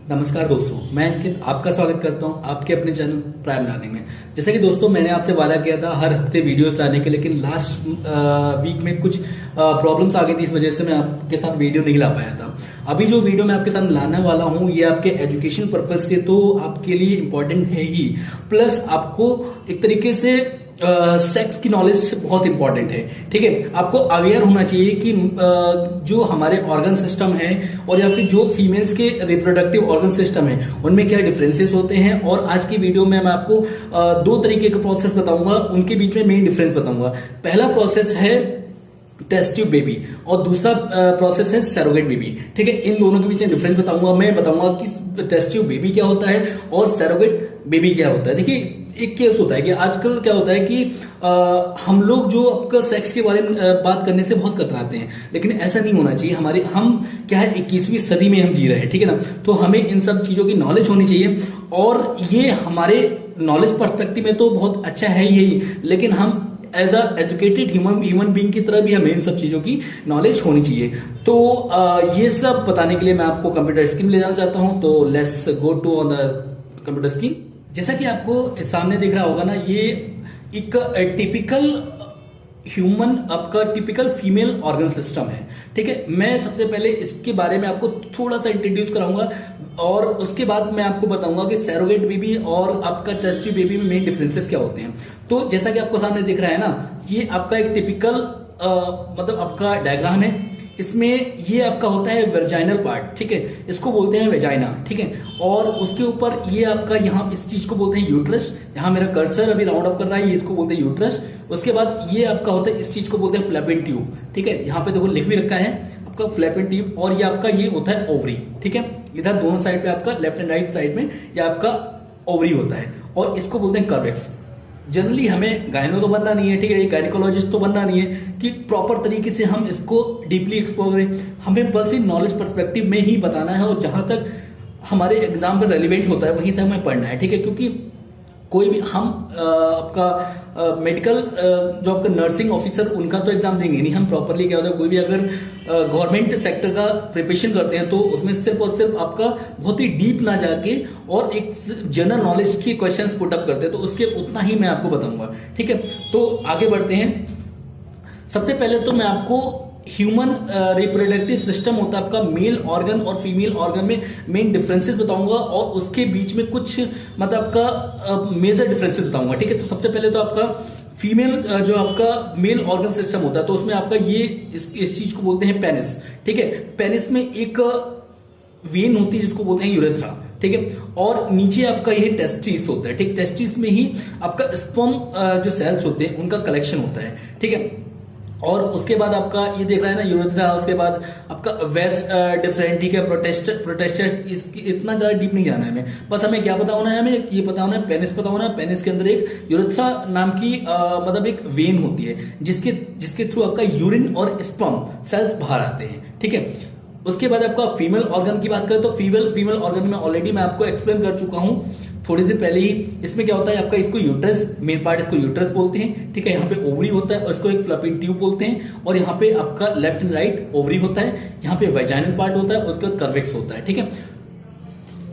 नमस्कार दोस्तों, मैं अंकित आपका स्वागत करता हूं आपके अपने चैनल प्राइम लर्निंग में। जैसे कि दोस्तों मैंने आपसे वादा किया था हर हफ्ते वीडियोस लाने के, लेकिन लास्ट वीक में कुछ प्रॉब्लम्स आ गई थी, इस वजह से मैं आपके साथ वीडियो नहीं ला पाया था। अभी जो वीडियो मैं आपके साथ लाने वाला हूं ये आपके एजुकेशन पर्पज से तो आपके लिए इंपॉर्टेंट है ही, प्लस आपको एक तरीके से सेक्स की नॉलेज बहुत इंपॉर्टेंट है। ठीक है, आपको अवेयर होना चाहिए कि जो हमारे ऑर्गन सिस्टम है और या फिर जो फीमेल्स के रिप्रोडक्टिव ऑर्गन सिस्टम है उनमें क्या डिफरेंसेस होते हैं। और आज की वीडियो में मैं आपको दो तरीके का प्रोसेस बताऊंगा, उनके बीच में मेन डिफरेंस बताऊंगा। पहला प्रोसेस है टेस्ट ट्यूब बेबी और दूसरा प्रोसेस है सैरोगेट बेबी। ठीक है, इन दोनों के बीच में डिफरेंस बताऊंगा। मैं बताऊंगा कि टेस्ट ट्यूब बेबी क्या होता है और सैरोगेट बेबी क्या होता है। देखिए, एक केस होता है कि आजकल क्या होता है कि हम लोग जो आपका सेक्स के बारे में बात करने से बहुत कतराते हैं, लेकिन ऐसा नहीं होना चाहिए। हम क्या है 21वीं सदी में हम जी रहे हैं, ठीक है ना। तो हमें इन सब चीजों की नॉलेज होनी चाहिए और ये हमारे नॉलेज पर्सपेक्टिव में तो बहुत अच्छा है यही, लेकिन हम as a educated human being की तरह भी हमें इन सब चीजों की नॉलेज होनी चाहिए। तो ये सब बताने के लिए मैं आपको कंप्यूटर स्क्रीन ले जाना चाहता हूं। तो let's go to on the computer screen. जैसा कि आपको सामने दिख रहा होगा ना, ये एक टिपिकल ह्यूमन आपका टिपिकल फीमेल ऑर्गन सिस्टम है। ठीक है, मैं सबसे पहले इसके बारे में आपको थोड़ा सा इंट्रोड्यूस कराऊंगा और उसके बाद मैं आपको बताऊंगा कि सैरोगेट बेबी और आपका टेस्ट ट्यूब बेबी में मेन डिफरेंसेस क्या होते हैं। तो जैसा कि आपको सामने दिख रहा है ना, ये आपका एक टिपिकल मतलब आपका डायग्राम है। इसमें ये आपका होता है वर्जाइनल पार्ट, ठीक है, इसको बोलते हैं वेजाइना। ठीक है, और उसके ऊपर ये आपका यहाँ इस चीज को बोलते हैं यूट्रस। यहाँ मेरा कर्सर अभी राउंड अप कर रहा है, ये इसको बोलते हैं यूट्रस। उसके बाद ये आपका होता है, इस चीज को बोलते हैं फ्लैपियन ट्यूब। ठीक है, यहाँ पे देखो लिख भी रखा है आपका फ्लैपियन ट्यूब। और ये आपका ये होता है ओवरी। ठीक है, इधर दोनों साइड पे आपका लेफ्ट एंड राइट साइड में ये आपका ओवरी होता है और इसको बोलते हैं कर्वेक्स। जनरली हमें गायनो तो बनना नहीं है, ठीक है, गायनिकोलॉजिस्ट तो बनना नहीं है कि प्रॉपर तरीके से हम इसको डीपली एक्सप्लोर करें। हमें बस इन नॉलेज पर्सपेक्टिव में ही बताना है और जहां तक हमारे एग्जाम पे रेलिवेंट होता है वहीं तक हमें पढ़ना है। ठीक है, क्योंकि कोई भी हम आपका मेडिकल जो आपका नर्सिंग ऑफिसर उनका तो एग्जाम देंगे नहीं हम प्रॉपरली। क्या होता है, कोई भी अगर गवर्नमेंट सेक्टर का प्रिपरेशन करते हैं तो उसमें सिर्फ और सिर्फ आपका बहुत ही डीप ना जाके और एक जनरल नॉलेज के क्वेश्चंस पुट अप करते हैं, तो उसके उतना ही मैं आपको बताऊंगा। ठीक है, तो आगे बढ़ते हैं। सबसे पहले तो मैं आपको ह्यूमन रिप्रोडक्टिव सिस्टम होता है आपका, मेल ऑर्गन और फीमेल ऑर्गन में मेन डिफरेंसेस बताऊंगा और उसके बीच में कुछ मतलब आपका मेजर डिफरेंसेस बताऊंगा। ठीक है, तो सबसे पहले तो आपका फीमेल जो आपका मेल ऑर्गन सिस्टम होता है तो उसमें आपका ये इस चीज को बोलते हैं पेनिस। ठीक है, पेनिस में एक वेन होती है जिसको बोलते हैं यूरेथ्रा। ठीक है, और नीचे आपका ये टेस्टिस होता है। ठीक, टेस्टिस में ही आपका स्पर्म जो सेल्स होते हैं उनका कलेक्शन होता है। ठीक है, और उसके बाद आपका ये देख रहा है ना यूरेथ्रा, उसके बाद आपका वेस डिफरेंट। ठीक है, प्रोटेस्टर इतना ज्यादा डीप नहीं जाना है हमें, बस हमें क्या पता होना है, हमें ये पता होना है पेनिस पता होना है। पेनिस के अंदर एक यूरेथ्रा नाम की मतलब एक वेन होती है जिसके थ्रू आपका यूरिन और स्पर्म सेल्स बाहर आते हैं। ठीक है, उसके बाद आपका फीमेल ऑर्गन की बात करें तो फीमेल ऑर्गन में ऑलरेडी मैं आपको एक्सप्लेन कर चुका हूं थोड़ी देर पहले ही। इसमें क्या होता है आपका, इसको यूट्रस, मेन पार्ट इसको यूट्रस बोलते हैं। ठीक है, यहाँ पे ओवरी होता है और इसको एक फ्लैपियन ट्यूब बोलते हैं। और यहाँ पे आपका लेफ्ट एंड राइट ओवरी होता है, यहाँ पे वेजाइनल पार्ट होता है, उसके बाद कर्वेक्स होता है। ठीक है,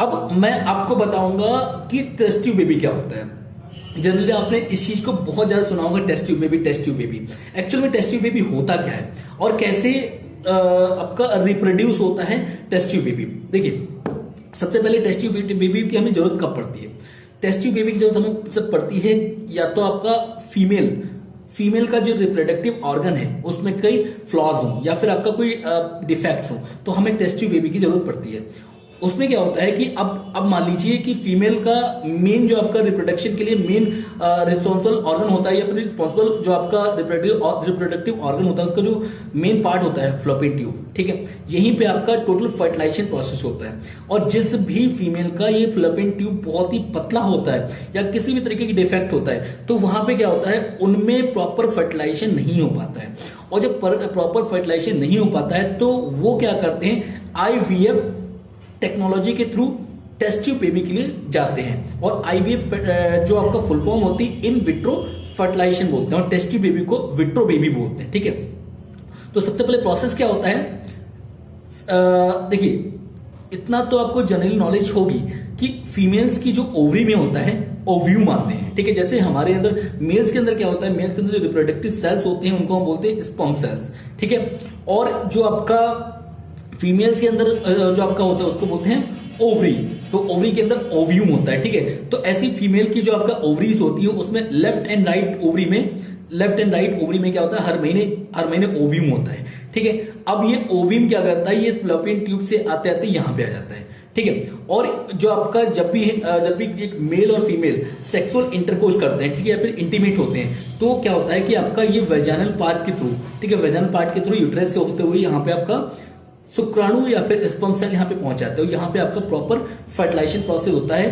अब मैं आपको बताऊंगा कि टेस्ट ट्यूब बेबी क्या होता है। जनरली आपने इस चीज को बहुत ज्यादा सुना होगा, test tube baby, test tube baby. Actual में टेस्ट ट्यूब बेबी होता क्या है और कैसे आपका रिप्रोड्यूस होता है टेस्ट ट्यूब बेबी। देखिए, सबसे पहले टेस्ट ट्यूब बेबी की हमें जरूरत कब पड़ती है। टेस्ट ट्यूब बेबी की जरूरत हमें जब पड़ती है या तो आपका फीमेल का जो रिप्रोडक्टिव ऑर्गन है उसमें कई फ्लॉज हो या फिर आपका कोई डिफेक्ट्स हो, तो हमें टेस्ट ट्यूब बेबी की जरूरत पड़ती है। उसमें क्या होता है कि अब मान लीजिए कि फीमेल का मेन जो आपका रिप्रोडक्शन के लिए मेन रिस्पॉन्सिबल ऑर्गन होता है या फिर रिस्पॉन्सिबल जो आपका रिप्रोडक्टिव ऑर्गन होता है उसका जो मेन पार्ट होता है फ्लोपियन ट्यूब। ठीक है, यहीं पे आपका टोटल फर्टिलाइजेशन प्रोसेस होता है। और जिस भी फीमेल का ये फ्लोपियन ट्यूब बहुत ही पतला होता है या किसी भी तरीके की डिफेक्ट होता है तो वहां पे क्या होता है, उनमें प्रॉपर फर्टिलाइजेशन नहीं हो पाता है। और जब प्रॉपर फर्टिलाइजेशन नहीं हो पाता है तो वो क्या करते हैं, IVF टेक्नोलॉजी के थ्रू टेस्ट ट्यूब बेबी के लिए जाते हैं। और IVF जो आपका फुल फॉर्म होती है इन विट्रो फर्टिलाइजेशन बोलते हैं और टेस्ट ट्यूब बेबी को विट्रो बेबी बोलते हैं। ठीक है, तो सबसे पहले प्रोसेस क्या होता है, देखिए इतना तो आपको जनरल नॉलेज होगी कि फीमेल्स की जो ओवरी में होता है ओव्यूम आते हैं, ठीक है। जैसे हमारे अंदर मेल्स के अंदर क्या होता है, मेल्स के अंदर जो रिप्रोडक्टिव सेल्स होते हैं उनको हम बोलते हैं स्पर्म सेल्स, ठीक है। और जो आपका फीमेल्स के अंदर जो आपका होता है उसको बोलते हैं ओवरी, तो ओवरी के अंदर ओव्यूम होता है, ठीक है। तो ऐसी फीमेल की जो आपका ओवरीज होती है उसमें लेफ्ट एंड राइट ओवरी में क्या होता है, हर महीने ओव्यूम होता है, ठीक है। अब ये ओव्यूम क्या करता है, ये फ्लोपियन ट्यूब से आते आते यहां पे आ जाता है, ठीक है। और जो आपका जब भी एक मेल और फीमेल सेक्सुअल इंटरकोर्स करते हैं, ठीक है, या फिर इंटीमेट होते हैं, तो क्या होता है कि आपका ये वेजाइनल पार्ट के थ्रू, ठीक है, वेजाइनल पार्ट के थ्रू यूट्रस से होते हुए यहाँ पे आपका शुक्राणु या फिर स्पर्म सेल यहाँ पे पहुंच जाते हैं, यहाँ पे आपका प्रॉपर फर्टिलाइजेशन प्रोसेस होता है।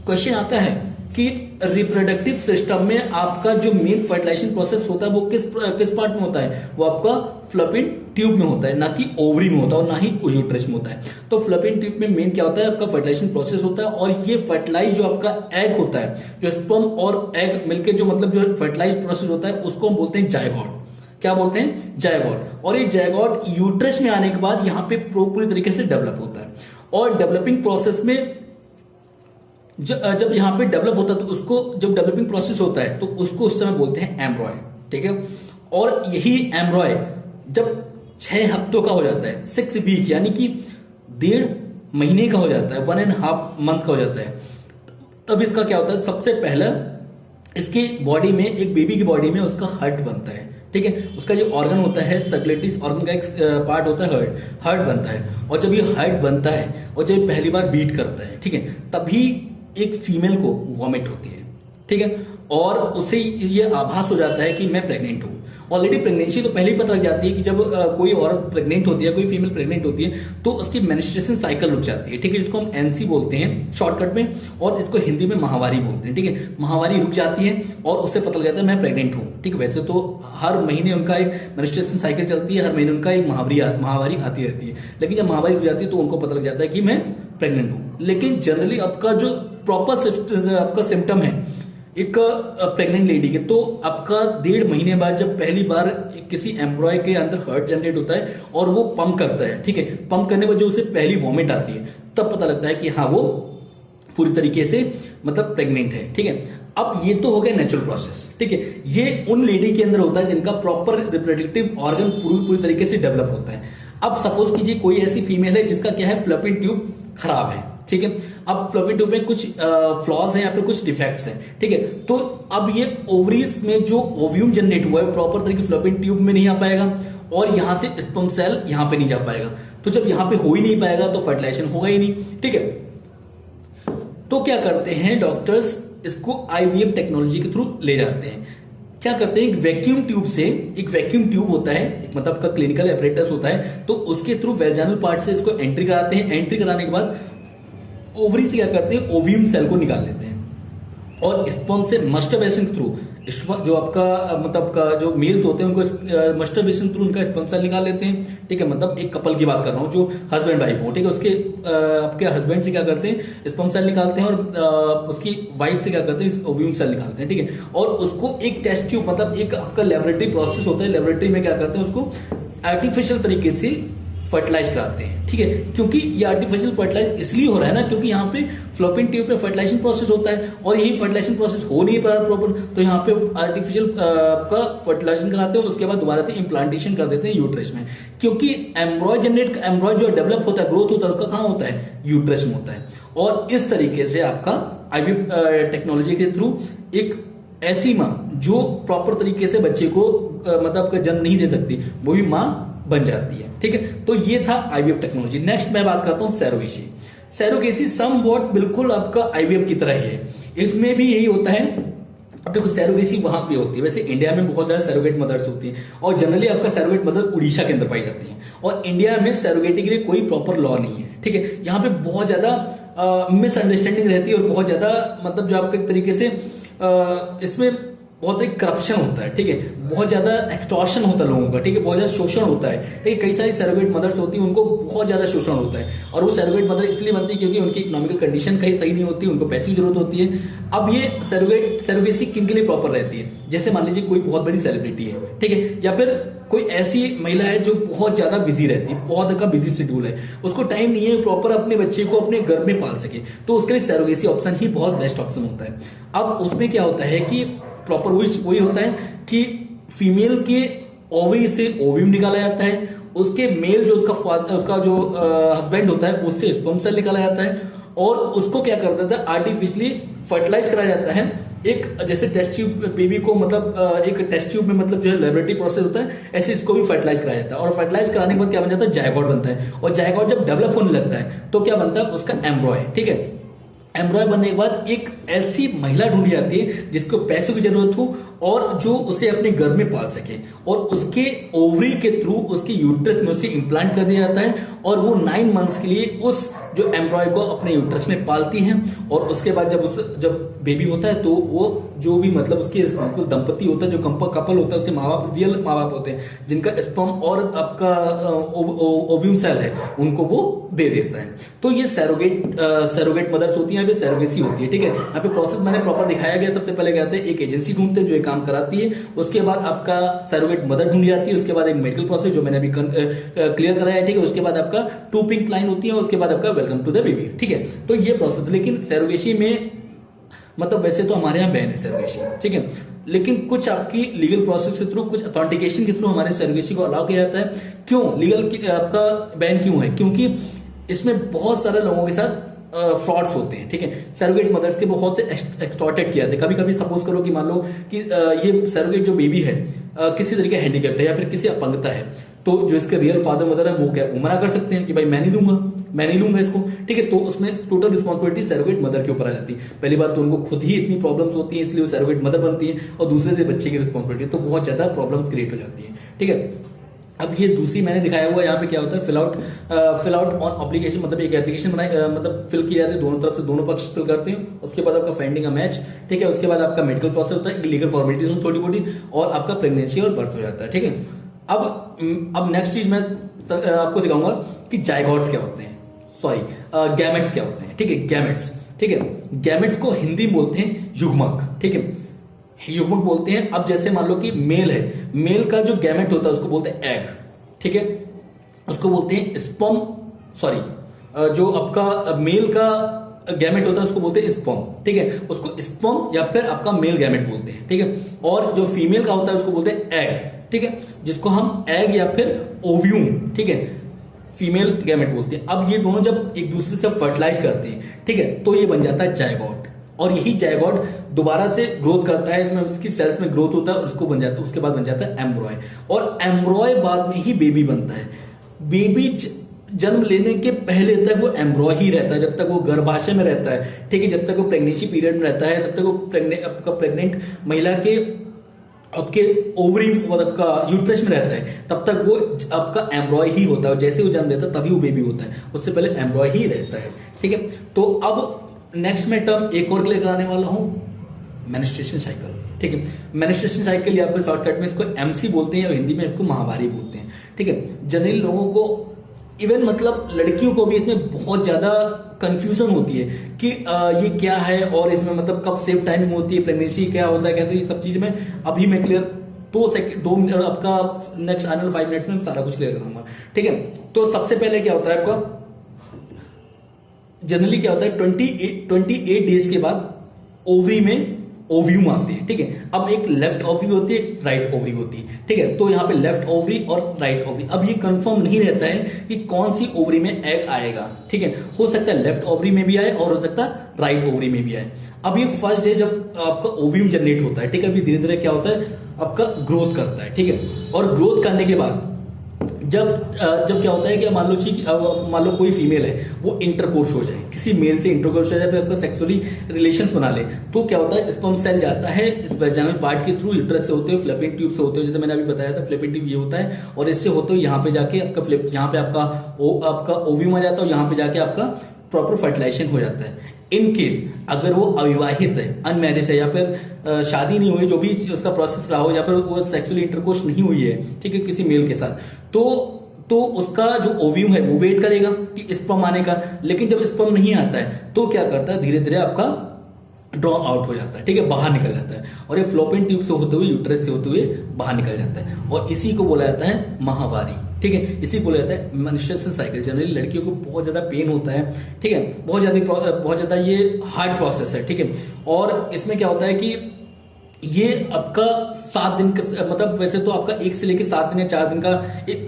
क्वेश्चन आता है कि रिप्रोडक्टिव सिस्टम में आपका जो मेन फर्टिलाइजेशन प्रोसेस होता है वो किस पार्ट में होता है, वो आपका फ्लोपियन ट्यूब में होता है, ना कि ओवरी में होता है और ना ही यूट्रस में होता है। तो फ्लोपियन ट्यूब में मेन क्या होता है, आपका फर्टिलाइजेशन प्रोसेस होता है, और ये फर्टिलाइज जो आपका एग होता है, जो स्पर्म और एग मिलके जो मतलब जो फर्टिलाइज प्रोसेस होता है उसको हम बोलते हैं जायगोट। क्या बोलते हैं, जायगोट। और ये जायगोट यूट्रस में आने के बाद यहाँ पे पूरी तरीके से डेवलप होता है, और डेवलपिंग प्रोसेस में जब यहाँ पे डेवलप होता है तो उसको, जब डेवलपिंग प्रोसेस होता है तो उसको उस समय बोलते हैं एम्ब्रॉय, ठीक है। और यही एम्ब्रॉय जब 6 हफ्तों का हो जाता है, 6 वीक यानी कि 1.5 महीने का हो जाता है, 1.5 मंथ का हो जाता है, तब इसका क्या होता है, सबसे पहला इसके बॉडी में, एक बेबी की बॉडी में उसका हार्ट बनता है, ठीक है। उसका जो ऑर्गन होता है, सर्कुलेटरी ऑर्गन का एक पार्ट होता है हार्ट बनता है। और जब ये हार्ट बनता है और जब पहली बार बीट करता है, ठीक है, तभी एक फीमेल को वॉमिट होती है, ठीक है। और उसे ये आभास हो जाता है कि मैं प्रेग्नेंट हूं। ऑलरेडी प्रेगनेंसी तो पहले ही पता लग जाती है कि जब कोई औरत प्रेग्नेंट होती है, कोई फीमेल प्रेग्नेंट होती है, तो उसकी मेंस्ट्रुएशन साइकिल रुक जाती है, ठीक है, जिसको हम एनसी बोलते हैं शॉर्टकट में, और इसको हिंदी में माहवारी बोलते हैं, ठीक है। माहवारी रुक जाती है और उससे पता लग जाता है मैं प्रेग्नेंट हूं, ठीक है। वैसे तो हर महीने उनका एक मेंस्ट्रुएशन साइकिल चलती है, हर महीने उनका एक माहवारी आती रहती है, लेकिन जब माहवारी रुक जाती है तो उनको पता लग जाता है कि मैं प्रेग्नेंट हूं। लेकिन जनरली आपका जो प्रॉपर आपका सिम्टम है एक प्रेग्नेंट लेडी के, तो आपका 1.5 महीने बाद जब पहली बार किसी एम्ब्रॉय के अंदर हार्ट जनरेट होता है और वो पंप करता है, ठीक है, पंप करने पर जो उसे पहली वॉमिट आती है, तब पता लगता है कि हाँ वो पूरी तरीके से मतलब प्रेग्नेंट है, ठीक है। अब ये तो हो गया नेचुरल प्रोसेस, ठीक है। ये उन लेडी के अंदर होता है जिनका प्रॉपर रिप्रोडक्टिव ऑर्गन पूरी तरीके से डेवलप होता है। अब सपोज कीजिए कोई ऐसी फीमेल है जिसका क्या है, फ्लोपियन ट्यूब खराब है, ठीक है। अब फ्लोपियन ट्यूब में कुछ फ्लॉज हैं या फिर कुछ डिफेक्ट्स हैं, ठीक है। तो अब ये ओवरीज में जो ओव्यूम जनरेट हुआ है प्रॉपर तरीके फ्लोपियन ट्यूब में नहीं आ पाएगा, और यहां से स्पर्म सेल यहां पे नहीं जा पाएगा। तो जब यहां पे हो ही नहीं पाएगा तो फर्टिलाइजेशन होगा ही नहीं, ठीक है। तो क्या करते हैं डॉक्टर्स, इसको आईवीएफ टेक्नोलॉजी के थ्रू ले जाते हैं। क्या करते हैं, एक वैक्यूम ट्यूब होता है, एक मतलब का क्लिनिकल एपरेटस होता है, तो उसके थ्रू वेजाइनल पार्ट से इसको एंट्री कराते हैं। एंट्री कराने के बाद ओवरी से क्या करते हैं, ओव्यूम सेल को निकाल लेते हैं, और स्पर्म से मस्टरबेशन के थ्रू जो आपका मतलब का जो मेल्स होते हैं उनको मस्टरबेशन थ्रू उनका स्पर्म सेल निकाल लेते हैं, ठीक है। मतलब एक कपल की बात कर रहा हूं जो हस्बैंड वाइफ हो, ठीक है, उसके आपके हस्बैंड से क्या करते हैं, स्पर्म सेल निकालते हैं, और उसकी वाइफ से क्या करते हैं, ओव्यूम सेल निकालते हैं, ठीक है। और उसको एक टेस्ट ट्यूब मतलब एक आपका लेबोरेटरी प्रोसेस होता है, लेबोरेटरी में क्या करते हैं, उसको आर्टिफिशियल तरीके से फर्टिलाइज कराते हैं, ठीक है। क्योंकि ये आर्टिफिशियल फर्टिलाइज इसलिए हो रहा है ना, क्योंकि यहाँ पे फ्लोपियन ट्यूब पे फर्टिलाइजेशन प्रोसेस होता है, और यही फर्टिलाइजेशन प्रोसेस हो नहीं पा रहा प्रॉपर, तो यहाँ पे आर्टिफिशियल का फर्टिलाइजेशन कराते हैं, उसके बाद दोबारा से इम्प्लांटेशन कर देते हैं यूट्रस में। क्योंकि एम्ब्रॉय जो डेवलप होता है, ग्रोथ होता है, उसका कहाँ होता है, यूट्रस में होता है। और इस तरीके से आपका आईवीएफ टेक्नोलॉजी के थ्रू एक ऐसी माँ जो प्रॉपर तरीके से बच्चे को मतलब का जन्म नहीं दे सकती, वो भी माँ बन जाती है, ठीक है। तो ये था आईवीएफ टेक्नोलॉजी। नेक्स्ट मैं बात करता हूं सैरोगेसी। सैरोगेसी समवॉट बिल्कुल आपका आईवीएफ की तरह ही है, इसमें भी यही होता है। अब देखो सैरोगेसी वहां पे होती है, वैसे इंडिया में बहुत ज्यादा सैरोगेट मदर्स होती हैं, और जनरली आपका सैरोगेट मदर उड़ीसा के अंदर पाई जाती है, और इंडिया में सैरोगेटी के लिए कोई प्रॉपर लॉ नहीं है, ठीक है। यहाँ पे बहुत ज्यादा मिसअंडरस्टैंडिंग रहती है, और बहुत ज्यादा मतलब जो आपके तरीके से इसमें बहुत एक करप्शन होता है, ठीक है, बहुत ज्यादा एक्सटॉर्शन होता है लोगों का, ठीक है, बहुत ज्यादा शोषण होता है, ठीक है। कई सारी सरोगेट मदर्स होती हैं, उनको बहुत ज्यादा शोषण होता है, और वो सरोगेट मदर इसलिए बनती है क्योंकि उनकी इकोनॉमिकल कंडीशन कहीं सही नहीं होती, उनको पैसे की जरूरत होती है। अब ये सरोगेसी किन के लिए प्रॉपर रहती है? जैसे मान लीजिए कोई बहुत बड़ी सेलिब्रिटी है, ठीक है, या फिर कोई ऐसी महिला है जो बहुत ज्यादा बिजी रहती है, बहुत का बिजी शेड्यूल है, उसको टाइम नहीं है प्रॉपर अपने बच्चे को अपने घर में पाल सके, तो उसके लिए सरोगेसी ऑप्शन ही बहुत बेस्ट ऑप्शन होता है। अब उसमें क्या होता है कि प्रॉपर वही होता है कि फीमेल के ओवरी से ओव्यूम निकाला जाता है, उसके मेल जो उसका जो हस्बैंड होता है उससे स्पर्म सेल निकाला जाता है, और उसको क्या कर देता है आर्टिफिशियली फर्टिलाइज कराया जाता है। एक जैसे टेस्ट ट्यूब बेबी को मतलब एक टेस्ट ट्यूब में मतलब जो है लेबोरेटरी प्रोसेस होता है, ऐसे इसको भी फर्टिलाइज कराया जाता है, और फर्टिलाइज कराने के बाद क्या बन जाता है, जायगोट बनता है, और जायगोट जब डेवलप होने लगता है तो क्या बनता है, उसका एम्ब्रॉय, ठीक है। एम्ब्रॉय बनने के बाद एक ऐसी महिला ढूंढी जाती है जिसको पैसों की जरूरत हो और जो उसे अपने घर में पाल सके, और उसके ओवरी के थ्रू उसके यूट्रस में उसे इम्प्लांट कर दिया जाता है, और वो 9 मंथ्स के लिए उस जो एम्ब्रॉय को अपने यूट्रस में पालती हैं। और उसके बाद जब बेबी होता है तो वो जो भी मतलब उसके रिस्पॉन्सिबल दंपति होता है, जो कपल होता है, उसके माँ बाप रियल माँ बाप होते हैं जिनका स्पर्म और आपका ओव्यूम सेल है, उनको वो दे देता है। तो ये सरोगेट मदर्स होती हैं, सरोगेसी होती है, ठीक है। यहाँ पे प्रोसेस मैंने प्रॉपर दिखाया गया। सबसे पहले क्या होता है, एक एजेंसी ढूंढते हैं जो ये काम कराती है, उसके बाद आपका सरोगेट मदर ढूंढी जाती है, उसके बाद एक मेडिकल प्रोसेस जो मैंने अभी क्लियर कराया है, ठीक है। उसके बाद आपका 2 पिंक लाइन होती है, उसके बाद आपका वेलकम टू द बेबी, ठीक है। तो ये प्रोसेस, लेकिन सरोगेसी में मतलब वैसे तो हमारे यहाँ बैन है सरोगेसी, ठीक है, लेकिन कुछ आपकी लीगल प्रोसेस के थ्रू, कुछ अथेंटिकेशन के थ्रू हमारे सरोगेसी को अलाउ किया जाता है। क्यों लीगल आपका बैन क्यों है? क्योंकि इसमें बहुत सारे लोगों के साथ फ्रॉड्स होते हैं, ठीक है। सरोगेट मदर्स के बहुत से एक्सटॉर्टेड किया जाता है। कभी कभी सपोज करो कि मान लो कि ये सरोगेट जो बेबी है किसी तरीके हैंडीकैप्ड है या फिर किसी अपंगता है, तो जो इसके रियल फादर मदर है वो मना कर सकते हैं कि भाई मैं नहीं दूंगा, मैं नहीं लूंगा इसको, ठीक है। तो उसमें टोटल रिस्पॉन्सिबिलिटी सरोगेट मदर के ऊपर आ जाती है। पहली बात तो उनको खुद ही इतनी प्रॉब्लम्स होती है, इसलिए वो सरोगेट मदर बनती है, और दूसरे से बच्चे की रिस्पॉन्सिबिलिटी, तो बहुत ज्यादा प्रॉब्लम्स क्रिएट हो जाती है, ठीक है। अब ये दूसरी मैंने दिखाया हुआ यहाँ पे क्या होता है, फिल आउट ऑन एप्लीकेशन, मतलब एक एप्लीकेशन बनाई, मतलब फिल किया जाता है, दोनों तरफ से दोनों पक्ष फिल करते हैं। उसके बाद आपका फाइंडिंग अ मैच, ठीक है। उसके बाद आपका मेडिकल प्रोसेस होता है, लीगल फॉर्मेलिटीज छोटी मोटी, और आपका प्रेगनेंसी और बर्थ हो जाता है, ठीक है। अब नेक्स्ट चीज मैं आपको सिखाऊंगा कि जायगोट्स क्या होते हैं, सॉरी गैमेट्स क्या होते हैं, ठीक है। गैमेट्स, ठीक है, गैमेट्स को हिंदी में बोलते हैं युग्मक, ठीक है, युग्मक बोलते हैं। अब जैसे मान लो कि मेल है, मेल का जो गैमेट होता है उसको बोलते हैं एग, ठीक है, उसको बोलते हैं स्पर्म, सॉरी जो आपका मेल का गैमेट होता है उसको बोलते हैं स्पर्म, ठीक है, उसको स्पर्म या फिर आपका मेल गैमेट बोलते हैं, ठीक है। और जो फीमेल का होता है उसको बोलते हैं एग, ठीक है, जिसको हम एग या फिर ओव्यूम, ठीक है, फीमेल गैमेट बोलते हैं। अब ये दोनों जब एक दूसरे से फर्टिलाइज करते हैं, ठीक है, तो ये बन जाता है जायगोट, और यही जायगोट दोबारा से ग्रोथ करता है, इसमें इसकी सेल्स में ग्रोथ होता है, और उसको बन जाता है, उसके बाद बन जाता है एम्ब्रॉय, और एम्ब्रॉय बाद में ही बेबी बनता है। बेबी जन्म लेने के पहले तक वो एम्ब्रॉय ही रहता है, जब तक वो गर्भाशय में रहता है, ठीक है, जब तक वो प्रेगनेंसी पीरियड में रहता है, तब तक वो प्रेग्नेंट महिला के आपके ओवरी मतलब का यूट्रस में रहता है, तब तक वो आपका एम्ब्रॉय ही होता है। जैसे वो जन्म लेता है तभी वो बेबी होता है, उससे पहले एम्ब्रॉय ही रहता है, ठीक है। तो अब नेक्स्ट में टर्म एक और लेकर आने वाला हूं, मेंस्ट्रुएशन साइकिल, ठीक है। मेंस्ट्रुएशन साइकिल या फिर शॉर्टकट में इसको एमसी बोलते हैं, और हिंदी में इसको माहवारी बोलते हैं, ठीक है। जनरली लोगों को, इवन मतलब लड़कियों को भी इसमें बहुत ज्यादा कंफ्यूजन होती है कि ये क्या है, और इसमें मतलब कब सेफ टाइमिंग होती है, प्रेगनेंसी क्या होता है, कैसे, ये सब चीज में अभी मैं क्लियर 2 मिनट आपका नेक्स्ट आने वाले 5 मिनट्स में सारा कुछ क्लियर करूंगा, ठीक है। तो सबसे पहले क्या होता है आपका, जनरली क्या होता है 28 डेज के बाद ओवरी में ओव्यूम आते हैं, ठीक है। अब एक लेफ्ट ओवरी होती है, एक राइट ओवरी होती है, ठीक है। तो यहाँ पे लेफ्ट ओवरी और राइट ओवरी, अब ये कंफर्म नहीं रहता है कि कौन सी ओवरी में एग आएगा, ठीक है। हो सकता है लेफ्ट ओवरी में भी आए और हो सकता है राइट ओवरी में भी आए। अब ये फर्स्ट डे जब आपका ओव्यूम जनरेट होता है, ठीक है, अभी धीरे धीरे क्या होता है आपका ग्रोथ करता है, ठीक है। और ग्रोथ करने के बाद जब क्या होता है कि मान लो कोई फीमेल है, वो इंटरकोर्स हो जाए, किसी मेल से इंटरकोर्स हो जाए, फिर आपका सेक्सुअली रिलेशन बना ले, तो क्या होता है स्पर्म सेल जाता है इस वेजाइनल पार्ट के थ्रू, यूट्रस से होते हुए फ्लैपिंग ट्यूब से होते हुए, जैसे मैंने अभी बताया था फ्लैपिंग ट्यूब ये होता है, और इससे होते हुए यहाँ पे जाके यहाँ पे आपका ओव्यूम आ जाता है, और यहाँ पे जाके आपका प्रॉपर फर्टिलाइजेशन हो जाता है। इन केस अगर वो अविवाहित है, अनमैरिज है, या फिर शादी नहीं हुई, जो भी उसका प्रोसेस रहा हो, या फिर वो सेक्सुअली इंटरकोर्स नहीं हुई है, ठीक है, किसी मेल के साथ, तो उसका जो ओव्यूम है वो वेट करेगा कि स्पर्म आने का। लेकिन जब स्पर्म नहीं आता है तो क्या करता है, धीरे धीरे आपका ड्रॉप आउट हो जाता है, ठीक है, बाहर निकल जाता है, और ये फ्लोपियन ट्यूब से होते हुए, यूट्रस से होते हुए बाहर निकल जाता है, और इसी को बोला जाता है माहवारी, ठीक है। इसी को बोला जाता है मेंस्ट्रुएशन साइकिल। जनरली लड़कियों को बहुत ज्यादा पेन होता है, ठीक है, बहुत ज्यादा ये हार्ड प्रोसेस है, ठीक है। और इसमें क्या होता है कि ये आपका 7 दिन का, मतलब वैसे तो आपका 1 से लेकर 7 दिन या 4 दिन का,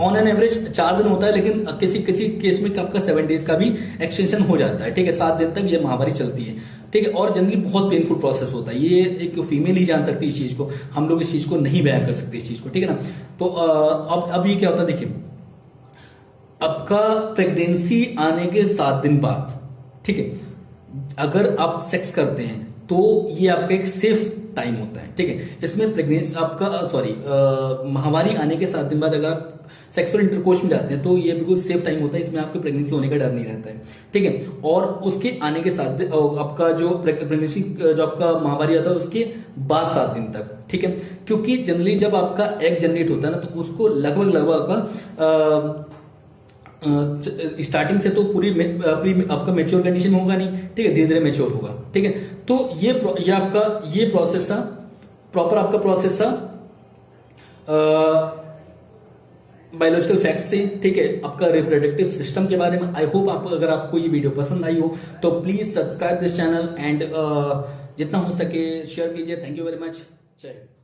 ऑन एन एवरेज 4 दिन होता है, लेकिन किसी किसी केस में आपका 7 डेज का भी एक्सटेंशन हो जाता है, ठीक है। 7 दिन तक ये महामारी चलती है, ठीक है। और जनरली बहुत पेनफुल प्रोसेस होता है, ये एक फीमेल ही जान सकती है इस चीज को, हम लोग इस चीज को नहीं बयान कर सकते इस चीज को, ठीक है ना। तो अब ये क्या होता है, देखिए, आपका प्रेगनेंसी आने के 7 दिन बाद, ठीक है, अगर आप सेक्स करते हैं तो ये आपका एक सेफ टाइम होता है, ठीक है। इसमें प्रेगनेंसी आपका महामारी आने के 7 दिन बाद अगर आप सेक्सुअल इंटरकोर्स में जाते हैं तो ये बिल्कुल सेफ टाइम होता है, इसमें आपके प्रेगनेंसी होने का डर नहीं रहता है, ठीक है। और उसके आने के 7 दिन आपका जो प्रेगनेंसी, जो आपका महामारी आता है उसके बाद 7 दिन तक, ठीक है। क्योंकि जनरली जब आपका एग जनरेट होता है ना, तो उसको लगभग आपका स्टार्टिंग से तो पूरी आपका मेच्योर कंडीशन में होगा नहीं, ठीक है, धीरे धीरे मेच्योर होगा, ठीक है। तो ये आपका ये प्रोसेस था, प्रॉपर आपका प्रोसेस था बायोलॉजिकल फैक्ट से, ठीक है, आपका रिप्रोडक्टिव सिस्टम के बारे में। आई होप अगर आपको ये वीडियो पसंद आई हो तो please subscribe this channel and जितना हो सके शेयर कीजिए। Thank you very much. जय हिंद।